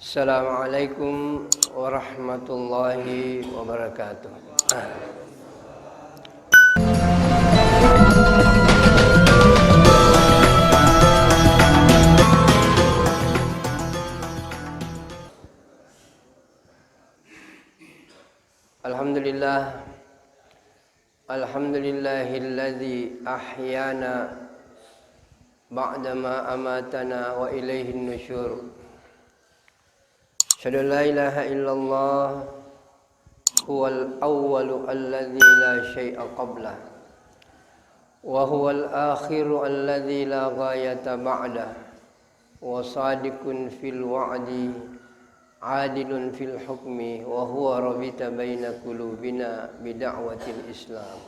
Assalamualaikum warahmatullahi wabarakatuh. Alhamdulillahilladzi ahyana ba'dama amatana wa ilaihin nusyur. Asyhadu an la ilaha illallah huwal awwalu alladzi la syai'a qablah wa huwal akhiru alladzi la ghayata ba'dah wa sadiqun fil wa'di adilun fil hukmi wa huwa rabita baina qulubina bida'watil islam.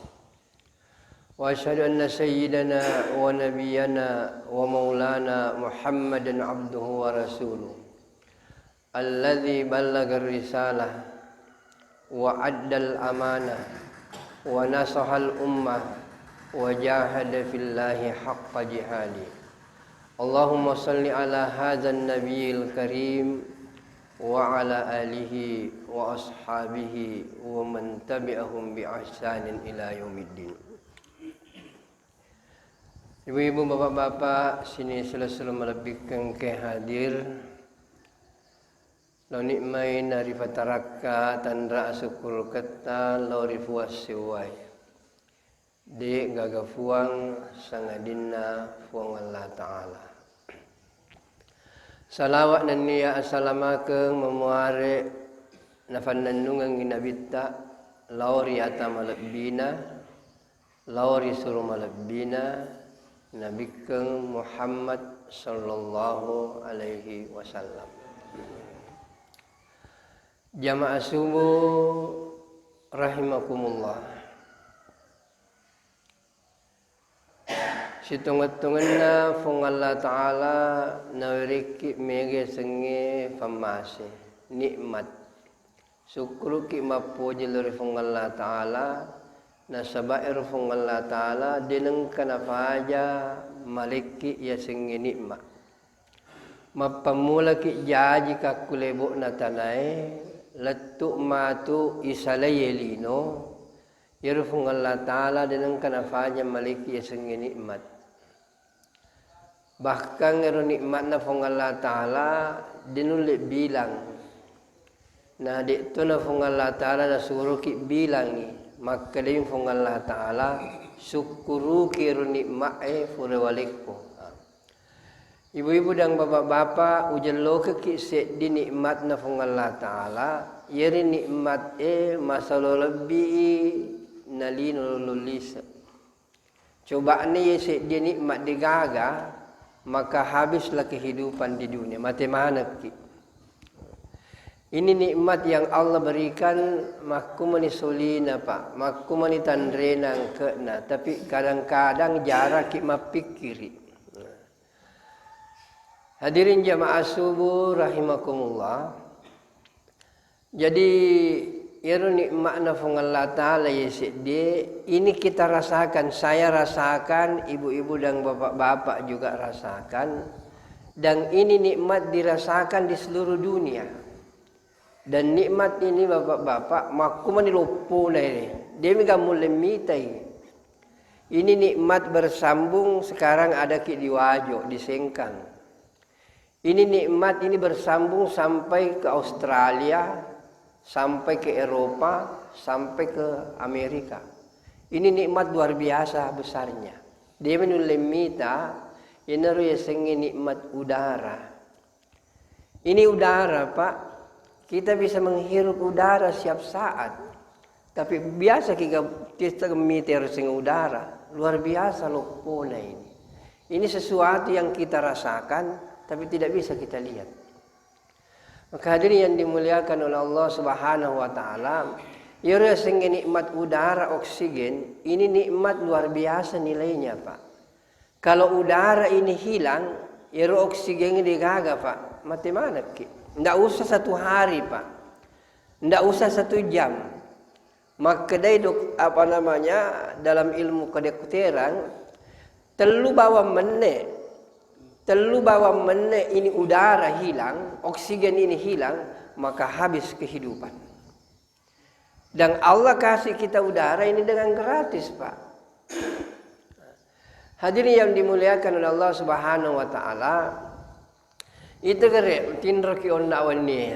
Wa asyhadu anna sayyidana wa nabiyyana wa maulana Muhammadan abduhu wa rasuluh alladzi ballagha risalah wa addal amanah wa nasahal ummah wa jahada fillahi haqqa jihadi. Allahumma salli ala hadzal nabiyil karim wa ala alihi wa ashabihi wa man tabi'ahum bi ihsanin ila yaumiddin. Ibu-ibu, bapak-bapak, sini selalu melebihkan kehadir. Lo nikmai nari fataraka tandra syukur kata lo rifuas siwai. Di gagafuang sangadina fuang Allah Ta'ala. Salawat dan niya assalamakeng memuare nafan nandungang ginabita lauri ata malabbina lauri suruh malabbina nabikeng Muhammad sallallahu alaihi wasallam. Jamaah subuh rahimakumullah. Situngat-tunganna fung Allah Ta'ala nawiriki mege senge famase nikmat. Syukru ki mapuji lori fung Allah Ta'ala nasabair fung Allah Ta'ala dinengkan afaja maliki ya senge nikmat. Mapamula ki jaji kakulebo na tanay Latu matu isalayelino yarufung Allah Ta'ala dengan kanafanya maliki yasang nikmat. Bahkan ngero nikmat na fung Allah Ta'ala dinulit bilang. Nah dito na fung Allah Ta'ala na suruh ki bilangi. Makalim fung Allah Ta'ala syukuru ki ro nikmat furewalikko. Ibu-ibu dan bapak-bapak ujallo ke di nikmat na fung Allah Ta'ala yari nikmat masalo lebih nalino lulisa. Coba ni di nikmat digaga maka habislah kehidupan di dunia. Mati mana ki? Ini nikmat yang Allah berikan maku manisulina pak, maku manitandrenang kena. Tapi kadang-kadang jarak ki mapikiri. Hadirin jamaah subuh rahimakumullah. Jadi iru nikmat na fung Allah Ta'ala ini kita rasakan, saya rasakan, ibu-ibu dan bapak-bapak juga rasakan. Dan ini nikmat dirasakan di seluruh dunia. Dan nikmat ini bapak-bapak maku manilupo na ini. Dia mega mulai mitai. Ini nikmat bersambung sekarang ada ki di Wajo, di Sengkang. Ini nikmat ini bersambung sampai ke Australia, sampai ke Eropa, sampai ke Amerika. Ini nikmat luar biasa besarnya. Dia menulemita, ini ruyasengi nikmat udara. Ini udara pak, kita bisa menghirup udara setiap saat. Tapi biasa kita meter sing udara, luar biasa lokona ini. Ini sesuatu yang kita rasakan. Tapi tidak bisa kita lihat. Maka hadirin yang dimuliakan oleh Allah Subhanahu wa Ta'ala, ya sehingga nikmat udara oksigen ini nikmat luar biasa nilainya pak. Kalau udara ini hilang, ya oksigen digaga pak. Mati mana ki? Tidak usah 1 hari pak, tidak usah 1 jam. Maka dalam ilmu kedokteran telu bawa menit Telu bahwa ini udara hilang, oksigen ini hilang, maka habis kehidupan. Dan Allah kasih kita udara ini dengan gratis, Pak. Hadirin yang dimuliakan oleh Allah Subhanahu wa taala, itu kere tinro ki onna wani.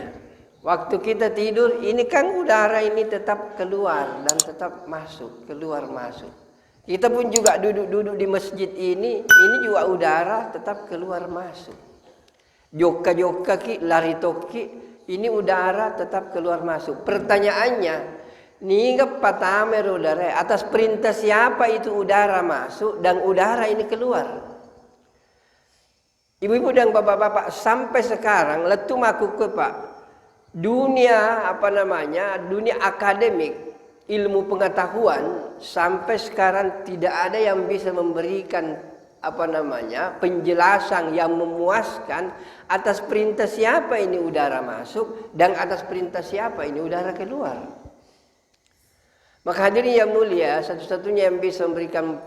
Waktu kita tidur, ini kan udara ini tetap keluar dan tetap masuk, keluar masuk. Kita pun juga duduk-duduk di masjid ini juga udara tetap keluar masuk. Joka-joka ki, lari toki, ini udara tetap keluar masuk. Pertanyaannya, Niga patamer udara, atas perintah siapa itu udara masuk dan udara ini keluar? Ibu-ibu dan bapak-bapak, sampai sekarang letum aku ke Pak, dunia dunia akademik, ilmu pengetahuan sampai sekarang tidak ada yang bisa memberikan penjelasan yang memuaskan atas perintah siapa ini udara masuk dan atas perintah siapa ini udara keluar. Maka hadirin yang mulia, satu-satunya yang bisa memberikan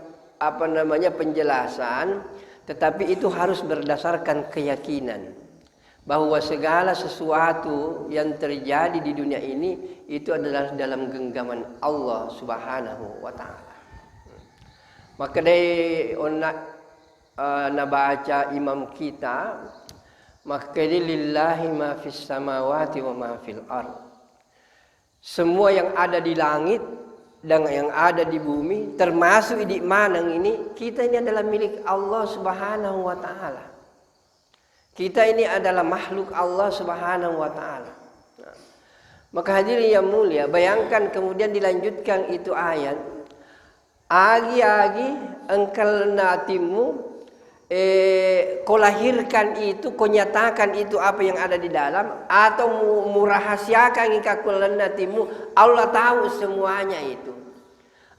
penjelasan, tetapi itu harus berdasarkan keyakinan bahwa segala sesuatu yang terjadi di dunia ini itu adalah dalam genggaman Allah Subhanahu wa taala. Maka dari nabaca imam kita, maka lillahi ma fis samawati wa ma fil ard. Semua yang ada di langit dan yang ada di bumi, termasuk di manang ini, kita ini adalah milik Allah Subhanahu wa taala. Kita ini adalah makhluk Allah Subhanahu wa taala. Maka hadirin yang mulia, bayangkan kemudian dilanjutkan itu ayat. Agi-agi engkau natimu kau lahirkan itu, kau nyatakan itu apa yang ada di dalam, atau merahasiakan engkau natimu, Allah tahu semuanya itu.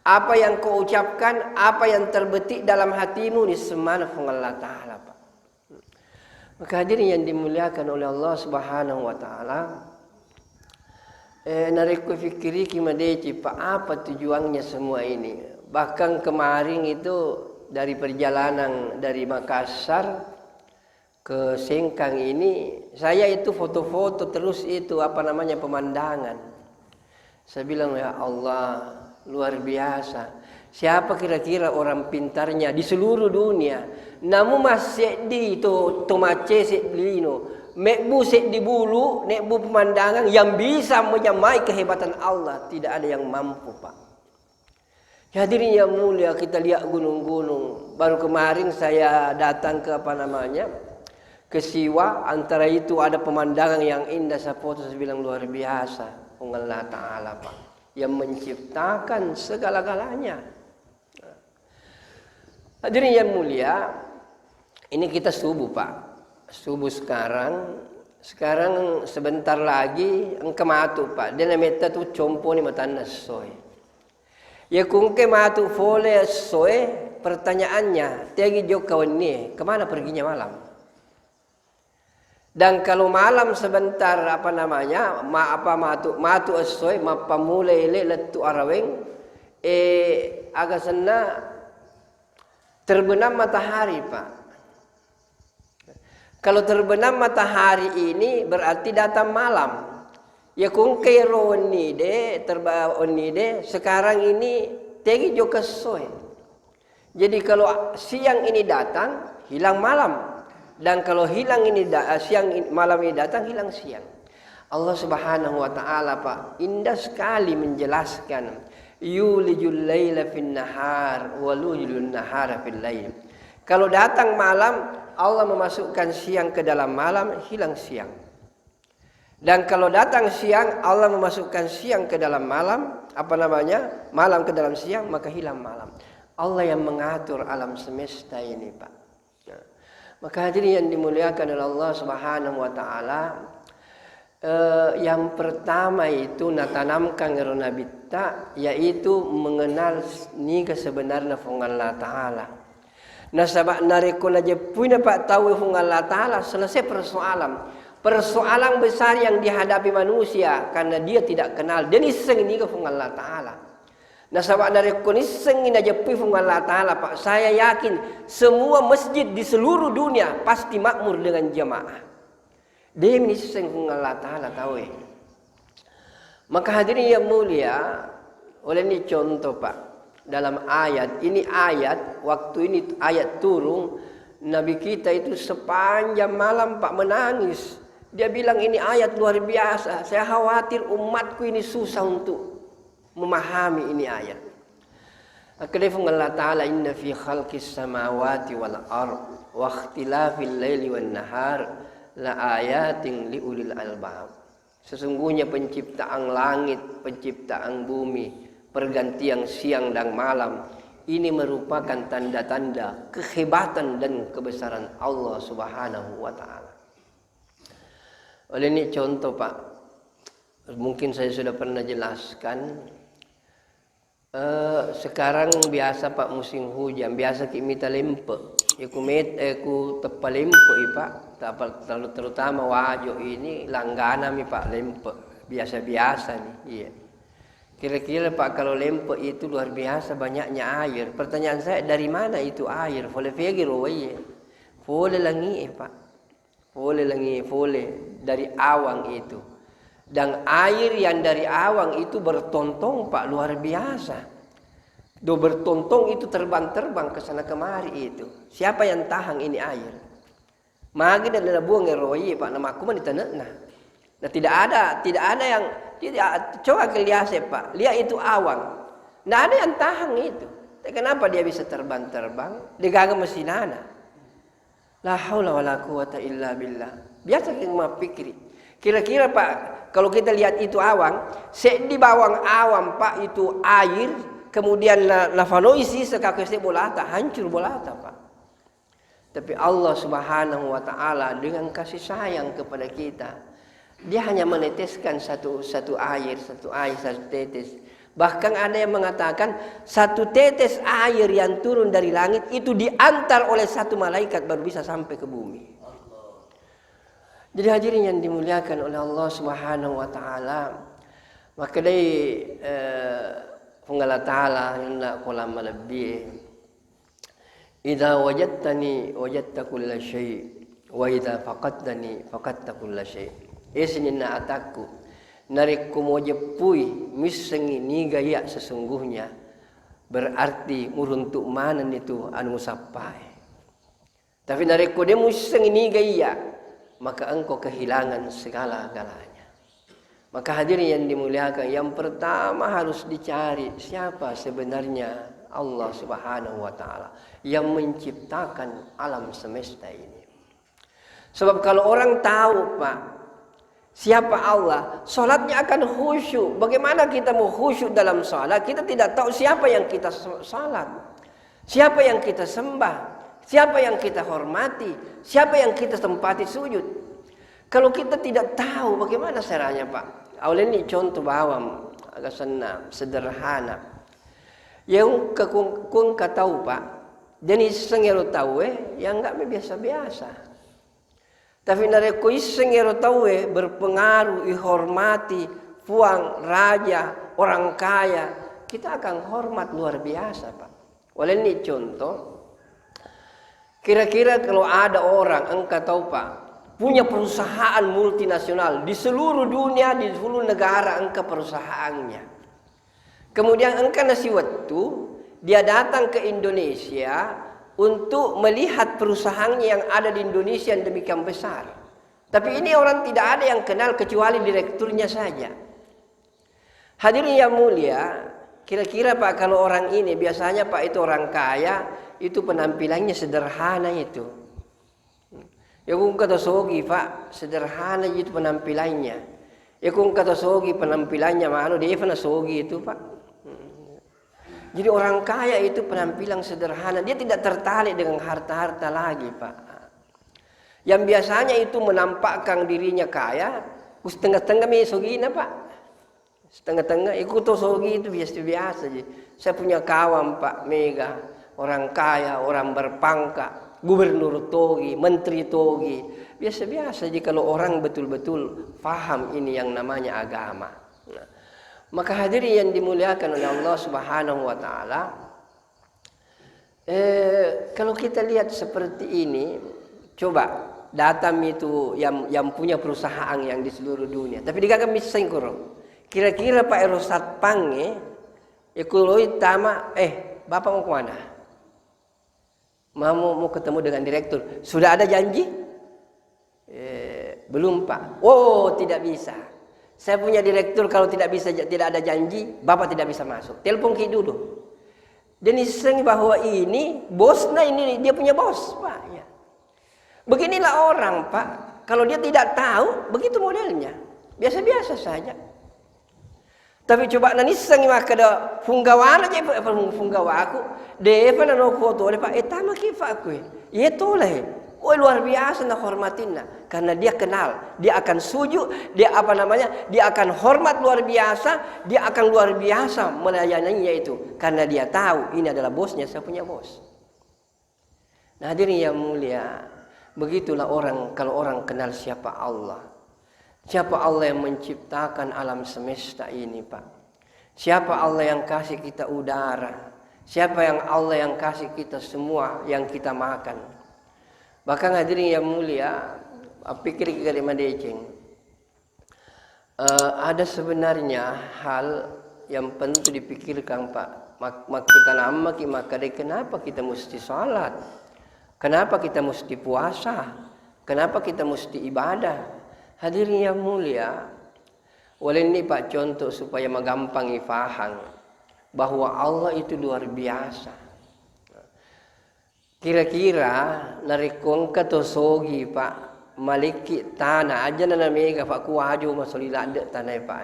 Apa yang kau ucapkan, apa yang terbetik dalam hatimu ni semana Allah Ta'ala. Maka hadirin yang dimuliakan oleh Allah Subhanahu wa taala, nariku fikiri kimadeci Pak, apa tujuannya semua ini? Bahkan kemarin itu dari perjalanan dari Makassar ke Sengkang ini, saya itu foto-foto terus itu pemandangan. Saya bilang, ya Allah, luar biasa. Siapa kira-kira orang pintarnya di seluruh dunia? Namu masih di to tomace sedlino, mekbu di bulu, nekbu pemandangan yang bisa menyamai kehebatan Allah, tidak ada yang mampu, Pak. Hadirin yang mulia, kita lihat gunung-gunung. Baru kemarin saya datang ke ke Siwa, antara itu ada pemandangan yang indah, saya foto, saya bilang luar biasa. Allah Ta'ala, Pak, yang menciptakan segala-galanya. Hadirin yang mulia, ini kita subuh, Pak. Subuh sekarang sebentar lagi engkau matu, Pak. Dia namanya tu compo ni matanda soy. Ya kungke matu fole soe, pertanyaannya, tiagi jok kawan ni, kemana perginya malam? Dan kalau malam sebentar matu soe, mapamule ile letu araweng, agak sena terbenam matahari, Pak. Kalau terbenam matahari ini berarti datang malam. Ya kung kairo ni de sekarang ini tegi joka soe. Jadi kalau siang ini datang, hilang malam, dan kalau hilang ini malam ini datang, hilang siang. Allah Subhanahu wa taala, Pak, indah sekali menjelaskan yulijul laila fin nahar wa yulijul nahara fil lail. Kalau datang malam, Allah memasukkan siang ke dalam malam, hilang siang. Dan kalau datang siang, Allah memasukkan siang ke dalam malam, malam ke dalam siang, maka hilang malam. Allah yang mengatur alam semesta ini, Pak. Nah, maka hadirin yang dimuliakan oleh Allah Subhanahu wa taala, yang pertama itu natanamkan ngerona bitta, yaitu mengenal ni kesebenarnya Allah Ta'ala. Nah, sabak nareko naje punya Pak tahu Allah Ta'ala, selesai persoalan. Persoalan besar yang dihadapi manusia karena dia tidak kenal. Dan iseng ini ke Allah Ta'ala. Nasabak dari kuniseng ina jepi fung Allah Ta'ala Pak. Saya yakin semua masjid di seluruh dunia pasti makmur dengan jamaah. Dia meniseng fung Allah Ta'ala tahu ya. Maka hadirin yang mulia, oleh ini contoh Pak. Dalam ayat, ini ayat, waktu ini ayat turun, Nabi kita itu sepanjang malam Pak menangis. Dia bilang ini ayat luar biasa. Saya khawatir umatku ini susah untuk memahami ini ayat. Akalifung Allah Ta'ala inna fi khalqis samawati wal ard wa ikhtilafil laili wan nahar la ayatin liulil albab. Sesungguhnya penciptaan langit, penciptaan bumi, pergantian siang dan malam ini merupakan tanda-tanda kehebatan dan kebesaran Allah Subhanahu wa taala. Oleh ini contoh Pak, mungkin saya sudah pernah jelaskan. Sekarang biasa Pak musim hujan, biasa kita lempe. Aku tepa lempe Pak, terutama wajo ini langgana mi Pak lempe. Biasa-biasa nih, iya. Kira-kira Pak kalau lempe itu luar biasa banyaknya air. Pertanyaan saya dari mana itu air? Fole fegi roye. Fole langi Pak. Fole langi, fole dari awang itu. Dan air yang dari awang itu bertontong Pak luar biasa. Do bertontong itu terbang-terbang ke sana kemari itu. Siapa yang tahan ini air? Magi dan buang eroi Pak nama aku mah ditanah. Nah tidak ada yang tidak coba lihat Pak. Lihat itu awang. Nah ada yang tahan itu. Kenapa dia bisa terbang-terbang? Digaga mesinana. La haula wala quwata illa billah. Biasa kita pikir. Kira-kira Pak, kalau kita lihat itu awang, di bawah awang Pak itu air, kemudian lafanoisi sekakese bolata, hancur bolata Pak. Tapi Allah Subhanahu wa taala dengan kasih sayang kepada kita, Dia hanya meneteskan satu air, satu tetes. Bahkan ada yang mengatakan satu tetes air yang turun dari langit itu diantar oleh satu malaikat baru bisa sampai ke bumi. Jadi hadirin yang dimuliakan oleh Allah Subhanahu wa taala, maka dari Allah taala inna qalam malabbi idza wajadtani wajadta kulla syai wa idza faqadtani faqadta kulla syai. Isnina ataku narik kumojepui misengi ni gaya sesungguhnya berarti muruntuk manan itu anu sapai. Tapi narik ko de misengi ni gaya maka engkau kehilangan segala-galanya. Maka hadirin yang dimuliakan, yang pertama harus dicari siapa sebenarnya Allah Subhanahu wa taala yang menciptakan alam semesta ini. Sebab kalau orang tahu Pak siapa Allah, salatnya akan khusyuk. Bagaimana kita mau khusyuk dalam salat? Kita tidak tahu siapa yang kita salat, siapa yang kita sembah, siapa yang kita hormati, siapa yang kita tempati sujud. Kalau kita tidak tahu bagaimana caranya Pak? Oleh ini contoh bawam agak senang, sederhana. Yang kung tahu Pak, jadi sengero tahu yang enggak biasa-biasa. Tapi nareko sengero tahu berpengaruh, dihormati, puang, raja, orang kaya, kita akan hormat luar biasa Pak. Oleh ini contoh. Kira-kira kalau ada orang, engkau tahu Pak, punya perusahaan multinasional di seluruh dunia, di seluruh negara engkau perusahaannya. Kemudian engkau nasi waktu, dia datang ke Indonesia untuk melihat perusahaannya yang ada di Indonesia yang demikian besar. Tapi ini orang tidak ada yang kenal kecuali direkturnya saja. Hadirin yang mulia, kira-kira Pak kalau orang ini biasanya Pak itu orang kaya, itu penampilannya sederhana itu. Ya kung kata sogi Pak, sederhana itu penampilannya. Ya kung kata sogi penampilannya mana dia pernah sogi itu Pak. Jadi orang kaya itu penampilan sederhana, dia tidak tertarik dengan harta-harta lagi Pak. Yang biasanya itu menampakkan dirinya kaya, setengah-setengah me sogina Pak. Setengah-setengah ikut sogi itu biasa-biasa aja. Saya punya kawan Pak Mega, orang kaya, orang berpangkat, gubernur togi, menteri togi. Biasa-biasa aja kalau orang betul-betul paham ini yang namanya agama. Nah, Maka hadirin yang dimuliakan oleh Allah Subhanahu wa taala, kalau kita lihat seperti ini, coba datang itu yang punya perusahaan yang di seluruh dunia. Tapi dia kagak bisa ingkuro. Kira-kira Pak Erosat Pange, ikuloi tama, Bapak mau kemana? Mau ketemu dengan direktur. Sudah ada janji? Belum Pak. Oh, tidak bisa. Saya punya direktur, kalau tidak ada janji, Bapak tidak bisa masuk. Telepon Ki dulu. Dan iseng bahwa ini bosnya, ini dia punya bos, Pak. Ya. Beginilah orang, Pak. Kalau dia tidak tahu, begitu modelnya. Biasa-biasa saja. Tapi coba nanisang maka da funggawana je funggawaku deva na no foto le Pak etama ki fa ku. Ye tole. Oh luar biasa na hormatinna karena dia kenal, dia akan sujud, dia dia akan hormat luar biasa, dia akan luar biasa melayaninya itu karena dia tahu ini adalah bosnya, saya punya bos. Nah, hadirin yang mulia, begitulah orang kalau orang kenal siapa Allah. Siapa Allah yang menciptakan alam semesta ini, Pak? Siapa Allah yang kasih kita udara? Siapa yang Allah yang kasih kita semua yang kita makan? Bahkan hadirin yang mulia, pikir kita madeceng. Ada sebenarnya hal yang penting dipikirkan, Pak. Maka kenapa kita mesti sholat? Kenapa kita mesti puasa? Kenapa kita mesti ibadah? Hadirin yang mulia, oleh ini Pak contoh supaya magampang ifaham bahwa Allah itu luar biasa. Kira-kira narikong katosogi Pak maliki tanah aja na mega Pak kuwajo masolilade tanah Pak.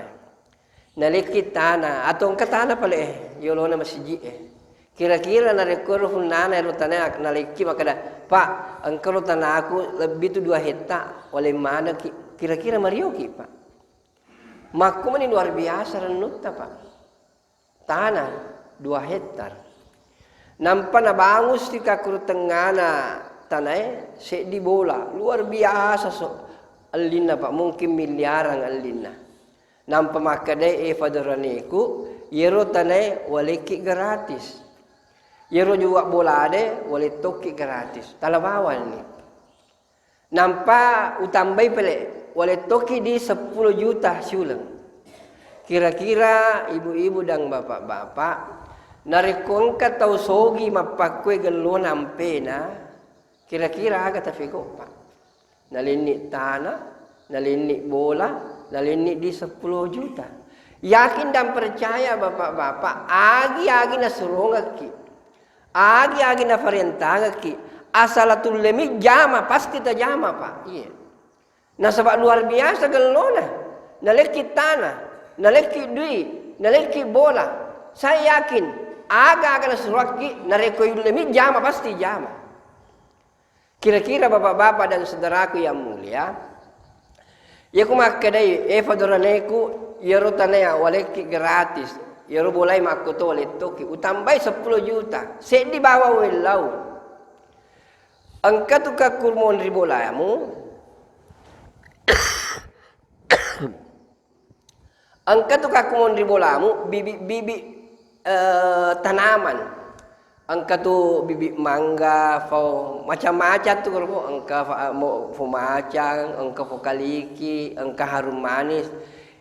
Naliki tanah atau ke tanah pale yolo na masiji Kira-kira narikor hunana ero tanah naliki makada Pak angkaro tanah aku lebih tu 2 hektar oleh mana kira-kira marioki Pak. Makum ini luar biasa renutta Pak. Tanah 2 hektar. Nampak na bangus di kakur tengana tanah di bola. Luar biasa alina Pak. Mungkin miliaran alina. Nampak makadai fadoraniku yero tanah waliki gratis. Yero juga bola ade wali toki gratis. Talabawan ni. Nampak utambai pele wale toki di 10 juta siulang. Kira-kira ibu-ibu dan bapak-bapak narikong katau sogi mapakwe gelo nampena kira-kira agak tafiko Pak. Nalinik tanah, nalinik bola, nalinik di 10 juta. Yakin dan percaya bapak-bapak, agi-agi na surongaki. Agi-agi na farentagaki. Asalatul lemi jama pasti tajama Pak. Iya. Nah sebab luar biasa gelona. Naleki tanah, naleki duit, naleki bola. Saya yakin aga-aga na suraki narekoi lemi jama pasti jama. Kira-kira bapak-bapak dan saudaraku yang mulia, ya kumakadai fadoraneku yero tanaya waleki gratis. Yero bolai makoto waletoki utambai 10 juta. Sedi bawa welau. Angka tu kakurmon ribolamu. Angka tu kakurmon ribolamu bibi tanaman. Angka tu bibi mangga, macam-macam tu kalau angka fo macang, angka fo kaliki, angka harum manis.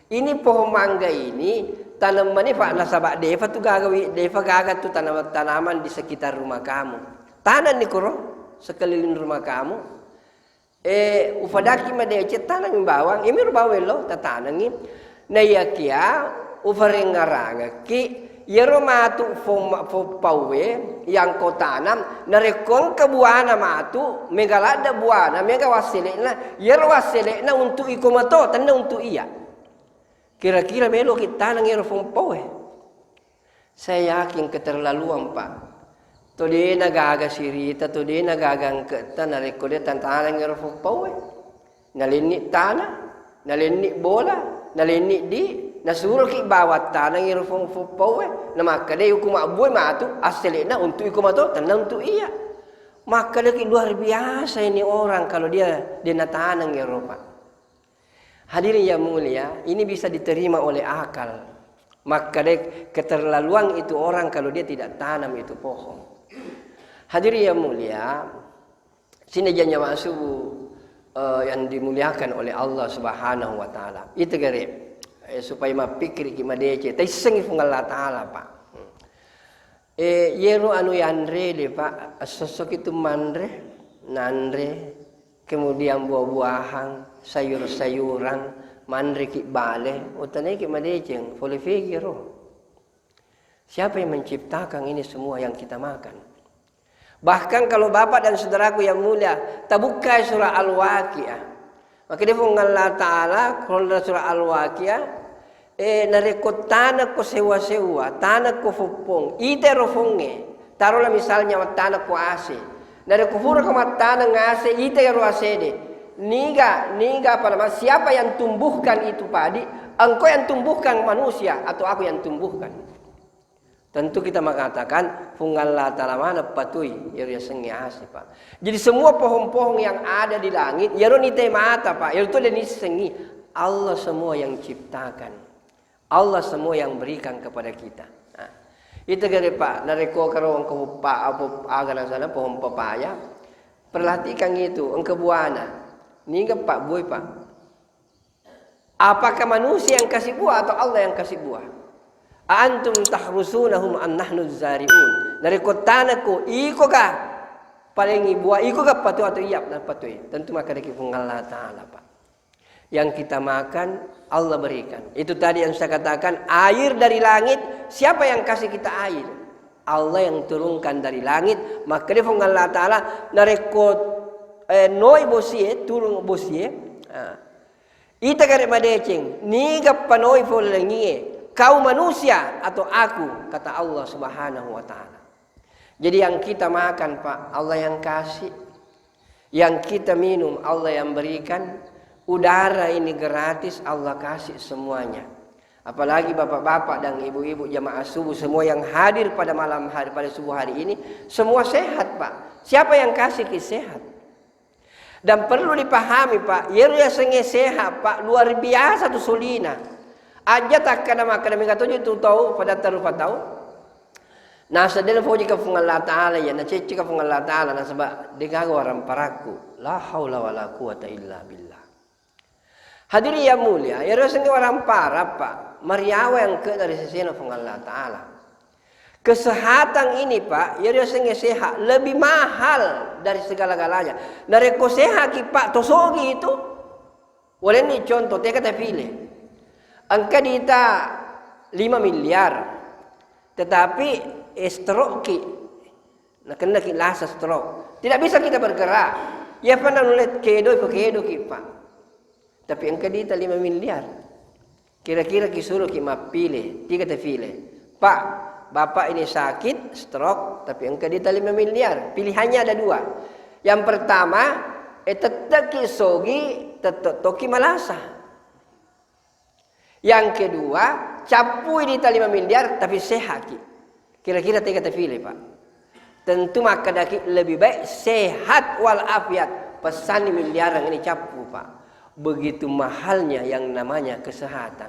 Ini pohon mangga ini tanaman ini Pak nasabak deva tu gagat tu tanaman di sekitar rumah kamu. Tanah ni koro sekeliling rumah kamu. Ufadaki madece tanang bawang, imi rubawelo tatanangi. Na yakia ufarengaranga ki yero matu fo pawe yang ko tanam narekong ke buana matu megalada buana mega waselena yero waselena untuk ikomato tanda untuk iya. Kira-kira melo kita nang yero fo pawe. Saya yakin keterlaluan Pak. Todi nagaga sirita, todi nagagang keta narekode tantanang yero fo pawe. Nalinik tanah, nalinik bola, nalinik di nasuruh ki bawat tanang yero fo pawe. Na makade hukum abuy matu aselena untuk ikumato tanang untuk iya. Maka dia luar biasa ini orang kalau dia natanang yero Pak. Hadirin yang mulia, ini bisa diterima oleh akal. Maka keterlaluan itu orang kalau dia tidak tanam itu pohon. Hadirin yang mulia, sini jamaah subuh yang dimuliakan oleh Allah Subhanahu wa taala. Itu gare supaya mapikir ki madece tai sengi fung Allah taala Pak. Yero anu yandre le Pak, sosok itu mandre, nandre, kemudian buah-buahan, sayur-sayuran, mandre ki bale, utane ki madece fole fikiro. Siapa yang menciptakan ini semua yang kita makan? Bahkan kalau bapak dan saudaraku yang mulia, tabukai surah Al-Waqiah. Maka dia Allah Ta'ala, kalau surah Al-Waqiah, narekot tanah ko sewa-sewa, tanah ko fupong, ite rofonge, taruhlah misalnya tanah ko ase, narekufura ko tanah ngase, ite ro asede, niga apa nama, siapa yang tumbuhkan itu padi, engkau yang tumbuhkan manusia, atau aku yang tumbuhkan. Tentu kita mengatakan fungallah ta'ala mana patui ya sengi asi Pak. Jadi semua pohon-pohon yang ada di langit ya nite mata Pak, ya itu dan sengi Allah semua yang ciptakan. Allah semua yang berikan kepada kita. Nah, itu gare Pak, nareko karo engkau Pak apa agana sana pohon pepaya. Perhatikan itu engkau buana. Ninga Pak boy Pak. Apakah manusia yang kasih buah atau Allah yang kasih buah? Antum tahrusunahum an nahnu zariun. Dari kotanaku iko ka palingi buah iko ka patu atau iap dan patu. Tentu maka dari Allah Ta'ala Pak. Yang kita makan Allah berikan. Itu tadi yang saya katakan air dari langit. Siapa yang kasih kita air? Allah yang turunkan dari langit. Maka dari Allah Ta'ala narekot noi bosie turun bosie. Ita kare madeceng ni ga panoi folengie. Kau manusia atau aku, kata Allah Subhanahu wa taala. Jadi yang kita makan Pak, Allah yang kasih. Yang kita minum, Allah yang berikan. Udara ini gratis, Allah kasih semuanya. Apalagi bapak-bapak dan ibu-ibu jamaah subuh semua yang hadir pada malam hari, pada subuh hari ini, semua sehat Pak. Siapa yang kasih sehat? Dan perlu dipahami Pak, yeru ya senge sehat Pak, luar biasa tu solina. Aja tak kena makan mereka tu tahu pada taruh tahu. Nah sedang foji ke fungal Allah Taala ya, nak cek ke fungal Allah Taala nah sebab dengar orang paraku, la haula wala quwata illa billah. Hadirin yang mulia, ya rasanya orang para Pak, mariawa yang ke dari sisi fungal Allah Taala. Kesehatan ini Pak, ya rasanya sehat lebih mahal dari segala-galanya. Dari ko sehat ki Pak tosogi itu, boleh ni contoh teka tak pilih. Angka dita 5 miliar. Tetapi stroke ki. Nak kena ki lasa stroke. Tidak bisa kita bergerak. Ya pernah nulis kedo ki Pak. Tapi angka dita 5 miliar. Kira-kira ki suruh ki mapilih. Tiga terpilih. Pak, bapak ini sakit stroke. Tapi angka dita 5 miliar. Pilihannya ada dua. Yang pertama, tetap ki sogi, tetap toki malasa. Yang kedua, capui di 5 miliar tapi sehat. Kira-kira tiga terpilih Pak. Tentu maka daki lebih baik sehat walafiat. Pesan miliaran ini capu Pak. Begitu mahalnya yang namanya kesehatan.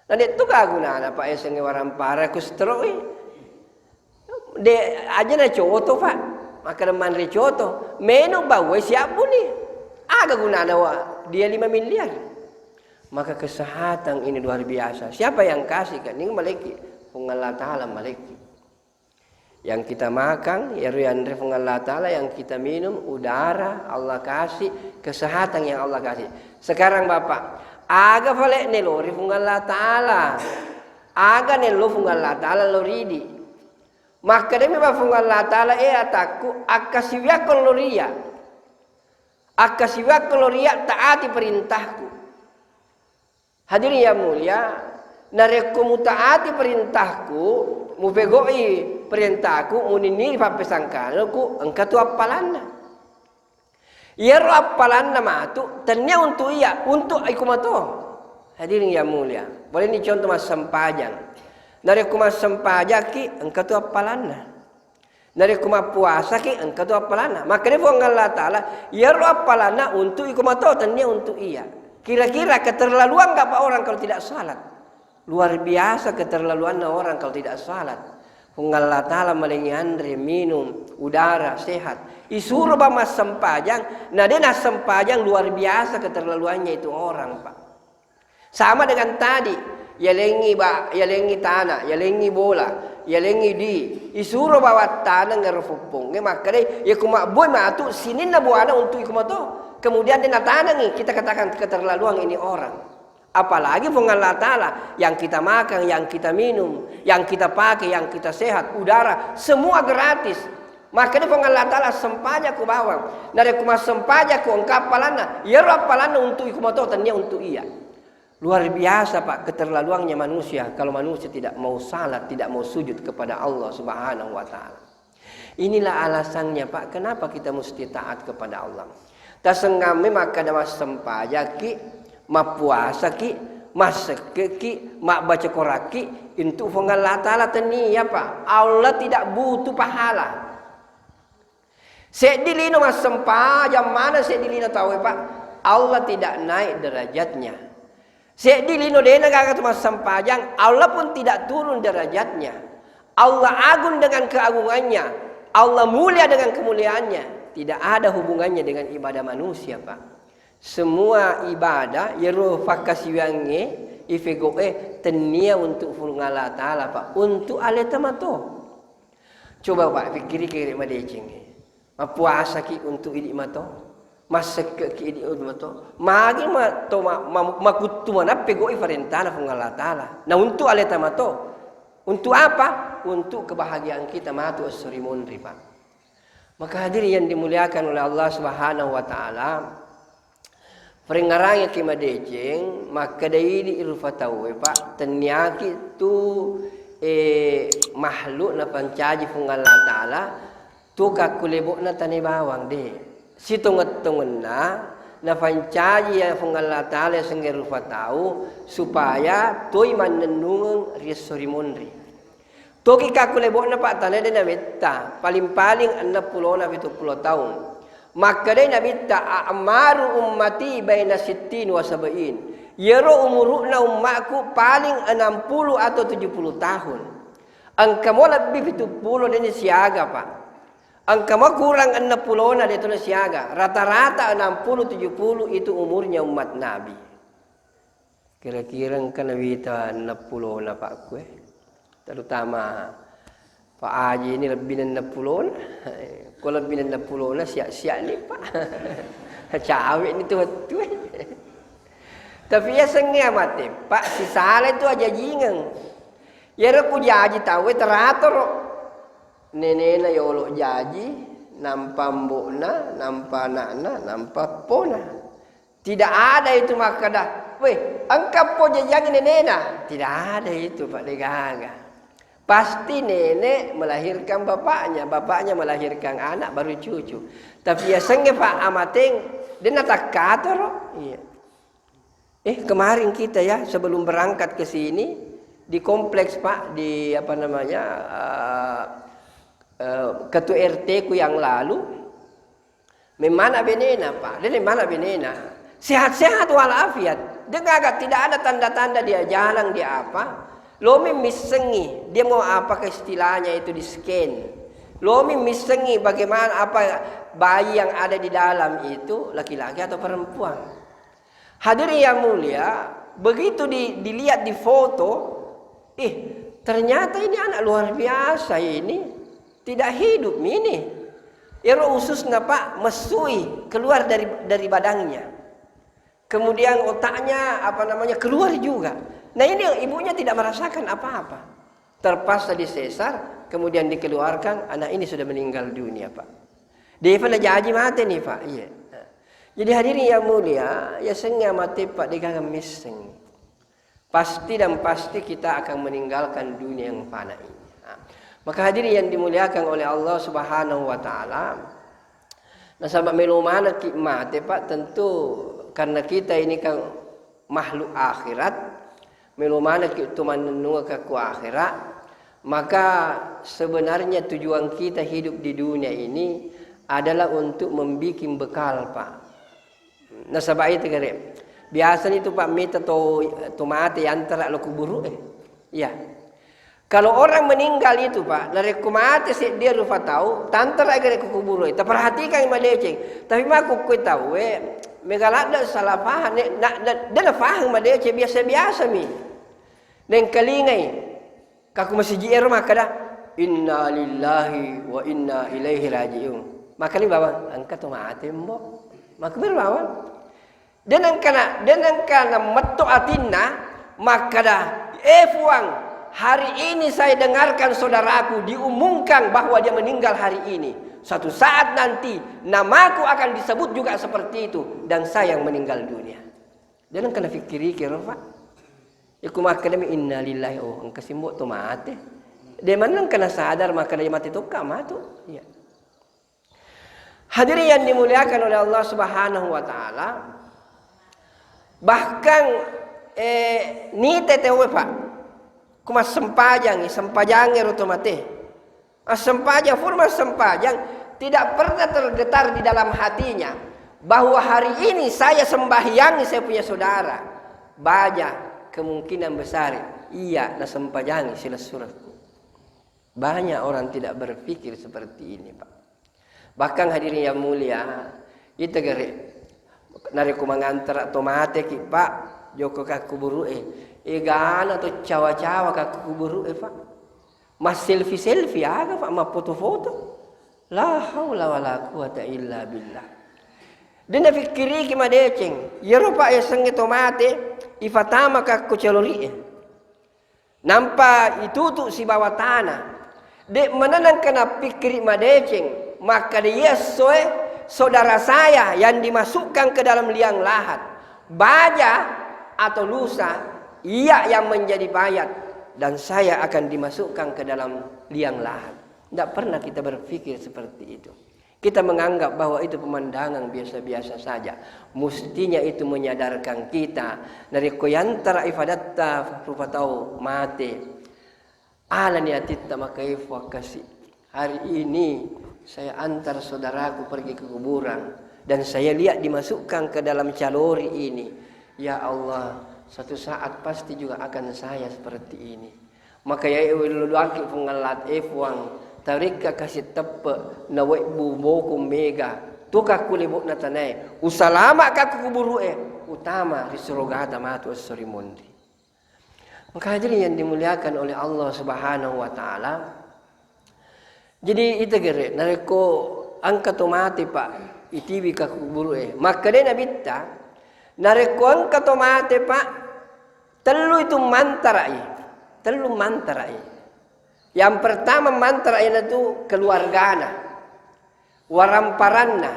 Nah itu kegunaan Pak yang orang para kustroy. De aja na coto Pak. Maka mandre coto. Menok bawa siapa nih? Aga gunaan dia 5 miliar. Maka kesehatan ini luar biasa. Siapa yang kasih kan? Ini maliki. Allah Ta'ala maliki. Yang kita makan, ya Ruyandre Allah Ta'ala. Yang kita minum, udara Allah kasih. Kesehatan yang Allah kasih. Sekarang Bapak, aga falek nelori Allah Ta'ala. Aga nelo Allah Ta'ala loridi. Maka demi Allah Ta'ala ataku akasiwya koloria. Akasiwya koloria taati perintahku. Hadirin yang mulia, nareku mutaati perintahku, mupegoi perintahku, munini papesangkanku, engkau tu apalanna. Ia ro apalanna matu, ternyata untuk ia, untuk ikumato. Hadirin yang mulia, boleh ni contoh mas sempajang. Nareku mas sempajaki, engkau tu apalanna. Nareku mas puasa ki, engkau tu apalanna. Maka dia Allah Ta'ala, ia ro apalanna untuk ikumato, ternyata untuk ia. Kira-kira keterlaluan enggak Pak orang kalau tidak salat? Luar biasa keterlaluan orang kalau tidak salat. Allah Ta'ala malingi andre minum udara sehat. Isuruh mas sempajang. Nah dia sempajang luar biasa keterlaluannya itu orang Pak. Sama dengan tadi. Yalengi tanah, yalengi bola, yalengi di. Isuruh bawa tanah ngerufupung. Maka deh ya kumak boy matu sinin na buana untuk ikumato. Kemudian dia natanangi. Kita katakan keterlaluan ini orang. Apalagi Allah Ta'ala yang kita makan, yang kita minum, yang kita pakai, yang kita sehat, udara, semua gratis. Makanya Allah Ta'ala sempanya ku bawang. Nare kuma sempanya ku engkap palana. Ya palana untuk ikumato tanya untuk iya. Luar biasa Pak keterlaluannya manusia. Kalau manusia tidak mau salat, tidak mau sujud kepada Allah Subhanahu wa Ta'ala. Inilah alasannya Pak, kenapa kita mesti taat kepada Allah. Tasengame maka ada mas sempajaki. Mak puasa ki, masak ki, mak baca koraki, untuk Allah Ta'ala teni ya Pak. Allah tidak butuh pahala. Sedilino mas sempajang mana sedilino tahu ya Pak? Allah tidak naik derajatnya. Sedilino dena gagat mas sempajang, Allah pun tidak turun derajatnya. Allah agung dengan keagungannya, Allah mulia dengan kemuliaannya. Tidak ada hubungannya dengan ibadah manusia Pak. Semua ibadah yero fakasiwange ifegoe tenia untuk Allah Ta'ala Pak, untuk aletamato. Coba Pak pikir-pikir madecing. Puasa ki untuk idik mato, masak ki idik mato. Magi ma to makutu mana pegoe farentana Allah Ta'ala. Nah untuk aletamato. Untuk apa? Untuk kebahagiaan kita matu as-surimunri Pak. Maka hadirin yang dimuliakan oleh Allah Subhanahu wa Ta'ala, peringarangnya kima dejeng maka dari di irfatau Pak tenyaki tu makhluk na pancaji fung Allah Ta'ala tu kakulebok na tani bawang de si tunget-tunget na pancaji ya fung Allah Ta'ala sengger irfatau supaya tu manenung risorimonri tu kakulebok na Pak tanah de na betta paling-paling 60 na 70 tahun. Maka dia Nabi ta'amaru ummati baina sittin wa sab'in. Yero umuruna umatku paling 60 atau 70 tahun. Angka mo lebih 70 dia siaga Pak. Angka mo kurang 60 na dia tu siaga. Rata-rata 60 70 itu umurnya umat Nabi. Kira-kira kan Nabi ta 60 na Pak kue. Terutama Pak Haji ini lebih dari 60. Kalau lebih dari 60 lah siap-siap ni Pak. Cawik ni tu. Tapi ya sengih mati. Pak si salah tu aja jingang. Ya aku jaji tahu teratur. Nenek na yolok jaji, nampak mbokna, nampak anakna, nampak pona. Tidak ada itu maka dah. Weh, angkat po jajang nenek na. Tidak ada itu Pak Degaga. Pasti nenek melahirkan bapaknya, bapaknya melahirkan anak baru cucu. Tapi ya sengge Pak amateng, dia nak kator. Iya. Kemarin kita ya sebelum berangkat ke sini di kompleks Pak di apa namanya ketua RT ku yang lalu, memana benena Pak, dia memana benena, sehat-sehat walafiat, dia agak tidak ada tanda-tanda dia jalan dia apa. Lomi misengi, dia mau apa istilahnya itu di scan. Lomi misengi bagaimana apa bayi yang ada di dalam itu laki-laki atau perempuan. Hadirin yang mulia, begitu dilihat di foto, ternyata ini anak luar biasa ini, tidak hidup ini. Ero ususnya Pak mesui keluar dari badannya. Kemudian otaknya apa namanya keluar juga. Nah ini ibunya tidak merasakan apa-apa. Terpaksa disesar, kemudian dikeluarkan, anak ini sudah meninggal dunia Pak. Dia pernah jaji mati nih Pak. Iya. Jadi hadirin yang mulia, ya sengnya mati Pak digagal miseng. Pasti dan pasti kita akan meninggalkan dunia yang fana ini. Maka hadirin yang dimuliakan oleh Allah Subhanahu wa Ta'ala. Nah sahabat melumana mati Pak tentu karena kita ini kan makhluk akhirat. Melumana kita menunggu ke akhirat, maka sebenarnya tujuan kita hidup di dunia ini adalah untuk membuat bekal Pak. Nah sebab itu Biasanya itu Pak mita to mati antara lo kuburu ya. Kalau orang meninggal itu Pak, dari kumate sih dia lupa tahu, tantar lagi dari kuburu. Kita perhatikan yang madeceng. Tapi aku tahu megalat dah salah paham, dia faham madeceng biasa-biasa mi. Dan kalingai, kaku masih jier maka dah. Inna lillahi wa inna ilaihi rajiun. Maka ni bawa angkat tu mati mbok. Maka berbawa. Dan angkana metu atinna maka dah fuang. Hari ini saya dengarkan saudaraku diumumkan bahwa dia meninggal hari ini. Suatu saat nanti namaku akan disebut juga seperti itu dan saya yang meninggal dunia. Dan kena fikiri kira Pak. Ya kumaka demi inna lillahi engka simbok tu mati. Dia mana kena sadar maka dia mati tu kamatu. Ya. Hadirin yang dimuliakan oleh Allah Subhanahu wa taala. Bahkan ni tetewe Pak. Kuma sempajang otomatis. Sempajang forma sempajang tidak pernah tergetar di dalam hatinya bahwa hari ini saya sembahyangi saya punya saudara. Banyak kemungkinan besar iya na sempajangi sila suratku. Banyak orang tidak berpikir seperti ini Pak. Bahkan hadirin yang mulia, itu gere nariku mengantar tomate ki Pak joko ka kuburu gana atau cawa-cawa ka kuburu Pak. Mas selfie aga Pak, ma foto-foto. La haula wala quwata illa billah. Dan fikiri ki madeceng, yero Pak ya sange tomate ifatama ka kucelori. Nampak itu tu si bawah tanah. Dek menanang kena pikir madeceng, maka dia saudara saya yang dimasukkan ke dalam liang lahat. Baja atau lusa, ia yang menjadi mayat dan saya akan dimasukkan ke dalam liang lahat. Tidak pernah kita berpikir seperti itu. Kita menganggap bahwa itu pemandangan biasa-biasa saja. Mestinya itu menyadarkan kita dari koyantara ifadatta rupa tahu mati. Alani atitta makaif wakasi. Hari ini saya antar saudaraku pergi ke kuburan dan saya lihat dimasukkan ke dalam calori ini. Ya Allah, suatu saat pasti juga akan saya seperti ini. Maka ya laki pengalat efuang tarika kasih tepe nawai buboku mega tuka kulibuk natanai usalama ka kuburu utama risurogata matu asorimundi. Maka hadirin yang dimuliakan oleh Allah Subhanahu wa taala. Jadi itu gere nareko angka tomate Pak itibi ka kuburu maka dia nabitta nareko angka tomate Pak telu itu mantarai. Telu mantarai. Yang pertama mantra itu keluargana, waramparanna.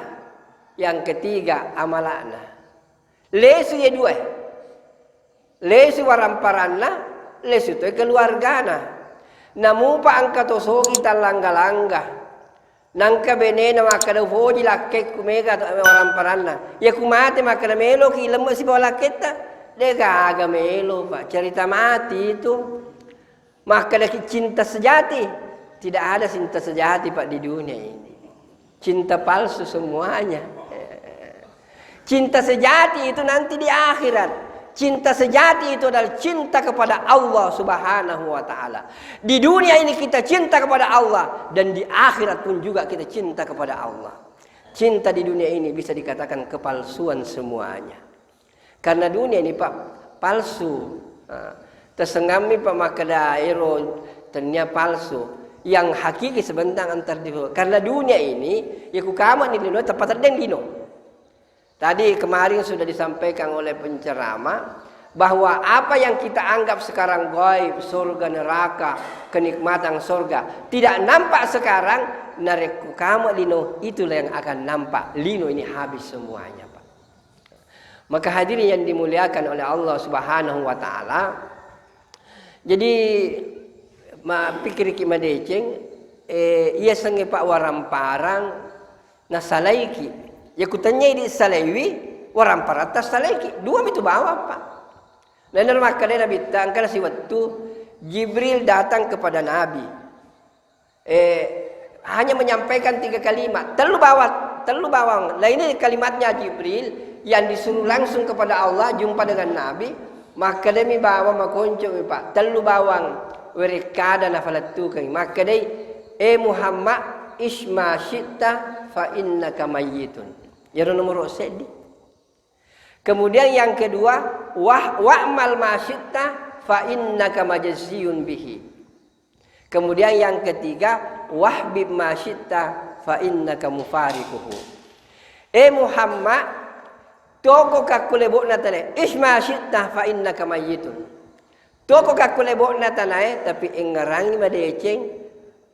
Yang ketiga amalana. Lesu ya dua. Lesu waramparanna, lesu itu keluargana. Namu pa angka tosogi talangga-langga. Nangka benena maka do hoji lakke kumega waramparanna. Ya kumate maka da melo ki lemo si bola kita. Dega aga melo Pak cerita mati itu. Maka lagi cinta sejati. Tidak ada cinta sejati Pak di dunia ini. Cinta palsu semuanya. Cinta sejati itu nanti di akhirat. Cinta sejati itu adalah cinta kepada Allah Subhanahu wa taala. Di dunia ini kita cinta kepada Allah dan di akhirat pun juga kita cinta kepada Allah. Cinta di dunia ini bisa dikatakan kepalsuan semuanya. Karena dunia ini Pak palsu. Tersengami Pak maka daero ternyata palsu yang hakiki sebentar antar dulu karena dunia ini ya kukama ni lino tepat dan lino. Tadi kemarin sudah disampaikan oleh penceramah bahwa apa yang kita anggap sekarang gaib, surga neraka, kenikmatan surga tidak nampak sekarang narek kukama lino itulah yang akan nampak lino ini habis semuanya Pak. Maka hadirin yang dimuliakan oleh Allah Subhanahu wa taala. Jadi pikir ki madeceng ia sange Pak waramparang na salaiki ya kutanya di salaiwi warampara tas salaiki dua itu bawa Pak. Dan maka dia Nabi tangkal si waktu Jibril datang kepada Nabi hanya menyampaikan 3 kalimat telu bawang. Nah ini kalimatnya Jibril yang disuruh langsung kepada Allah jumpa dengan Nabi, maka demi bawa makonco pak telu bawang werikada nafalatu kang maka dai Muhammad isma syitta fa innaka mayyitun. Yang nomor sedi. Kemudian yang kedua wa'mal ma syitta fa innaka majziyun bihi. Kemudian yang ketiga wahbib ma syitta fa innaka mufarikuhu. Muhammad toko kakulebokna tane isma syitta fa innaka mayyitun. Toko kakulebokna tanae tapi engarangi madeceng